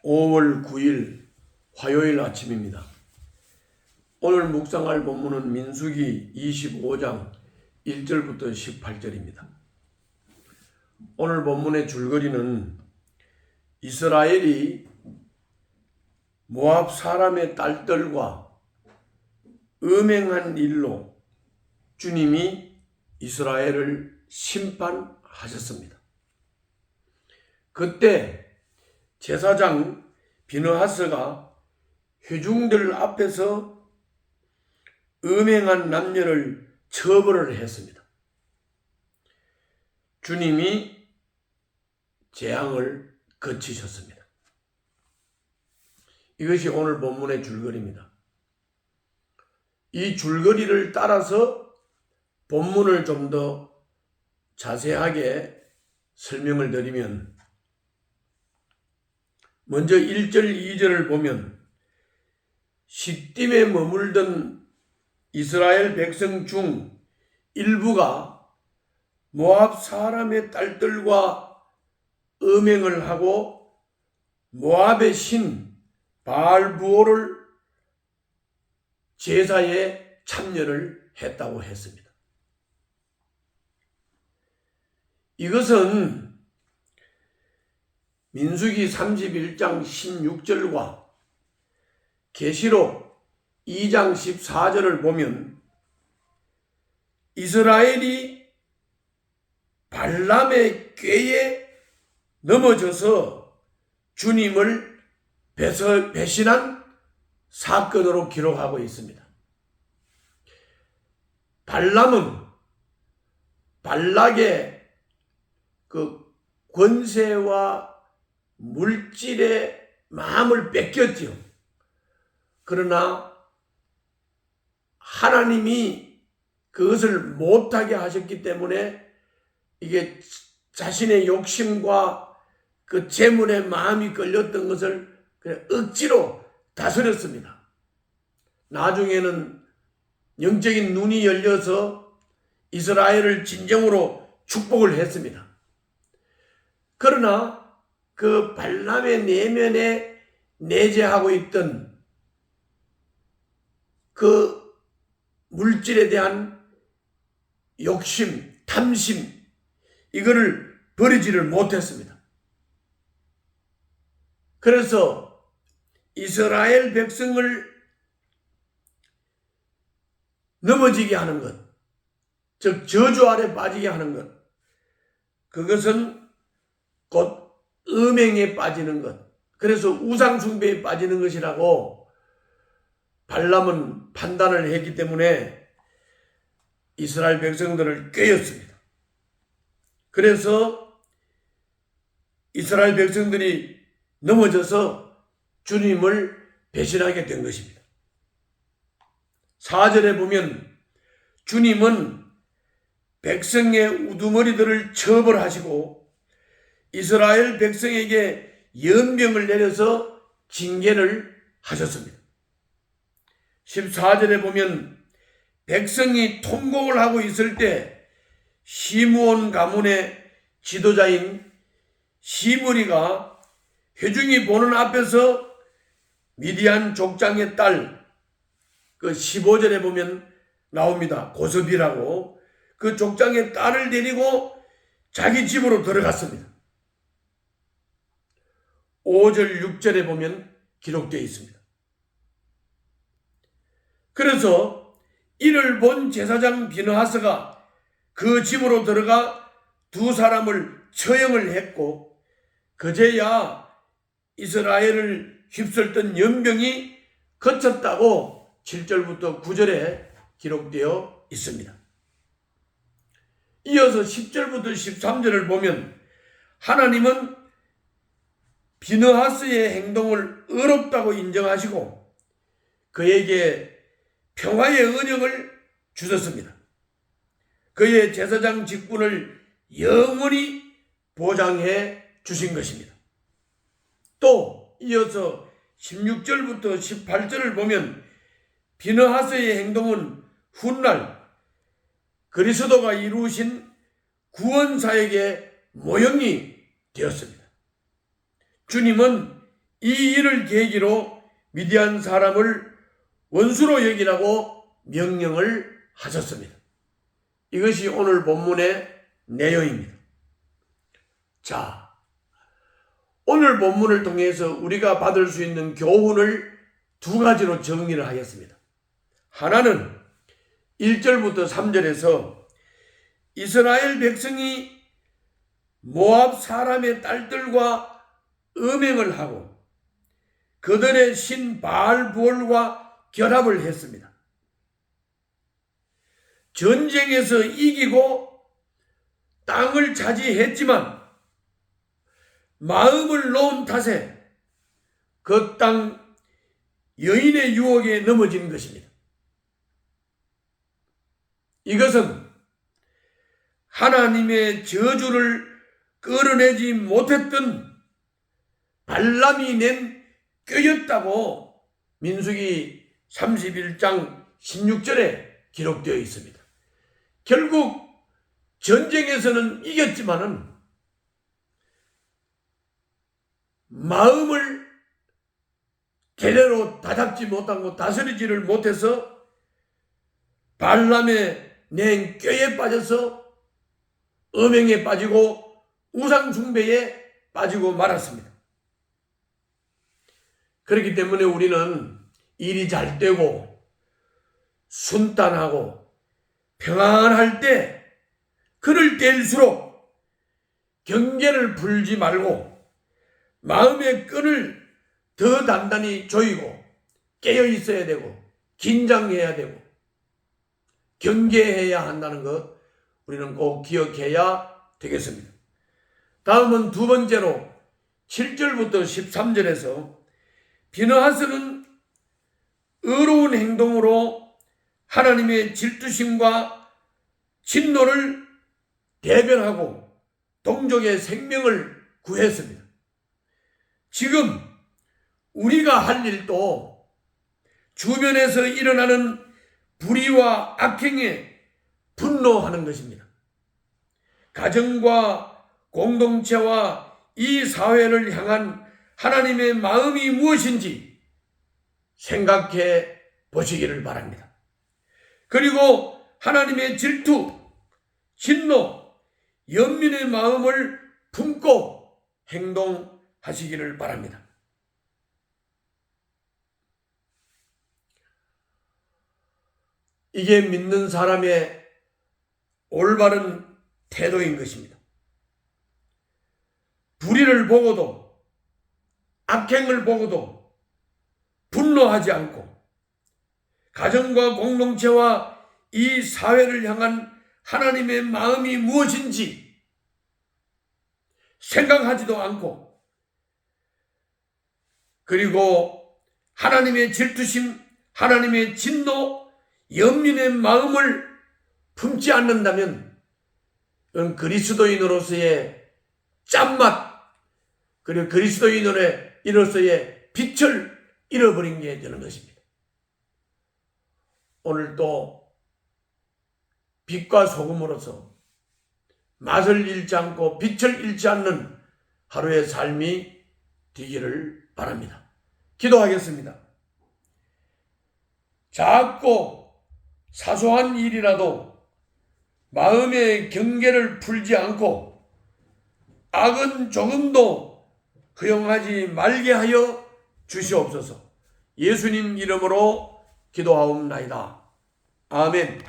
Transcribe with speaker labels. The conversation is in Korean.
Speaker 1: 5월 9일 화요일 아침입니다. 오늘 묵상할 본문은 민수기 25장 1절부터 18절입니다. 오늘 본문의 줄거리는 이스라엘이 모압 사람의 딸들과 음행한 일로 주님이 이스라엘을 심판하셨습니다. 그때 제사장 비느하스가 회중들 앞에서 음행한 남녀를 처벌을 했습니다. 주님이 재앙을 거치셨습니다. 이것이 오늘 본문의 줄거리입니다. 이 줄거리를 따라서 본문을 좀 더 자세하게 설명을 드리면, 먼저 1절, 2절을 보면 시딤에 머물던 이스라엘 백성 중 일부가 모압 사람의 딸들과 음행을 하고 모압의 신 바알부오를 제사에 참여를 했다고 했습니다. 이것은 민수기 31장 16절과 계시록 2장 14절을 보면 이스라엘이 발람의 꾀에 넘어져서 주님을 배신한 사건으로 기록하고 있습니다. 발람은 발락의 그 권세와 물질의 마음을 뺏겼죠. 그러나 하나님이 그것을 못하게 하셨기 때문에 이게 자신의 욕심과 그 재물에 마음이 끌렸던 것을 그냥 억지로 다스렸습니다. 나중에는 영적인 눈이 열려서 이스라엘을 진정으로 축복을 했습니다. 그러나 그 발람의 내면에 내재하고 있던 그 물질에 대한 욕심, 탐심, 이거를 버리지를 못했습니다. 그래서 이스라엘 백성을 넘어지게 하는 것, 즉 저주 아래 빠지게 하는 것, 그것은 곧 음행에 빠지는 것, 그래서 우상숭배에 빠지는 것이라고 발람은 판단을 했기 때문에 이스라엘 백성들을 꾀였습니다. 그래서 이스라엘 백성들이 넘어져서 주님을 배신하게 된 것입니다. 4절에 보면 주님은 백성의 우두머리들을 처벌하시고 이스라엘 백성에게 연병을 내려서 징계를 하셨습니다. 14절에 보면 백성이 통곡을 하고 있을 때 시므온 가문의 지도자인 시므리가 회중이 보는 앞에서 미디안 족장의 딸, 그 15절에 보면 나옵니다. 고섭이라고 그 족장의 딸을 데리고 자기 집으로 들어갔습니다. 5절, 6절에 보면 기록되어 있습니다. 그래서 이를 본 제사장 비느하스가 그 집으로 들어가 두 사람을 처형을 했고 그제야 이스라엘을 휩쓸던 연병이 그쳤다고 7절부터 9절에 기록되어 있습니다. 이어서 10절부터 13절을 보면 하나님은 비느하스의 행동을 의롭다고 인정하시고 그에게 평화의 은영을 주셨습니다. 그의 제사장 직분을 영원히 보장해 주신 것입니다. 또 이어서 16절부터 18절을 보면 비느하스의 행동은 훗날 그리스도가 이루신 구원사역의 모형이 되었습니다. 주님은 이 일을 계기로 미디안 사람을 원수로 여기라고 명령을 하셨습니다. 이것이 오늘 본문의 내용입니다. 자, 오늘 본문을 통해서 우리가 받을 수 있는 교훈을 두 가지로 정리를 하겠습니다. 하나는 1절부터 3절에서 이스라엘 백성이 모압 사람의 딸들과 음행을 하고 그들의 신 바알부올과 결합을 했습니다. 전쟁에서 이기고 땅을 차지했지만 마음을 놓은 탓에 그 땅 여인의 유혹에 넘어진 것입니다. 이것은 하나님의 저주를 끌어내지 못했던 발람이 낸 꾀였다고 민수기 31장 16절에 기록되어 있습니다. 결국 전쟁에서는 이겼지만은 마음을 제대로 다잡지 못하고 다스리지를 못해서 발람의 낸 꾀에 빠져서 음행에 빠지고 우상 숭배에 빠지고 말았습니다. 그렇기 때문에 우리는 일이 잘 되고 순탄하고 평안할 때 그럴 때일수록 경계를 풀지 말고 마음의 끈을 더 단단히 조이고 깨어 있어야 되고 긴장해야 되고 경계해야 한다는 것 우리는 꼭 기억해야 되겠습니다. 다음은 두 번째로 7절부터 13절에서 비느하스는 의로운 행동으로 하나님의 질투심과 진노를 대변하고 동족의 생명을 구했습니다. 지금 우리가 할 일도 주변에서 일어나는 불의와 악행에 분노하는 것입니다. 가정과 공동체와 이 사회를 향한 하나님의 마음이 무엇인지 생각해 보시기를 바랍니다. 그리고 하나님의 질투, 진노, 연민의 마음을 품고 행동하시기를 바랍니다. 이게 믿는 사람의 올바른 태도인 것입니다. 불의를 보고도 악행을 보고도 분노하지 않고 가정과 공동체와 이 사회를 향한 하나님의 마음이 무엇인지 생각하지도 않고 그리고 하나님의 질투심, 하나님의 진노, 연민의 마음을 품지 않는다면 그리스도인으로서의 짠맛 그리고 그리스도인으로서의 빛을 잃어버린 게 되는 것입니다. 오늘도 빛과 소금으로서 맛을 잃지 않고 빛을 잃지 않는 하루의 삶이 되기를 바랍니다. 기도하겠습니다. 작고 사소한 일이라도 마음의 경계를 풀지 않고 악은 조금도 허용하지 말게 하여 주시옵소서. 예수님 이름으로 기도하옵나이다. 아멘.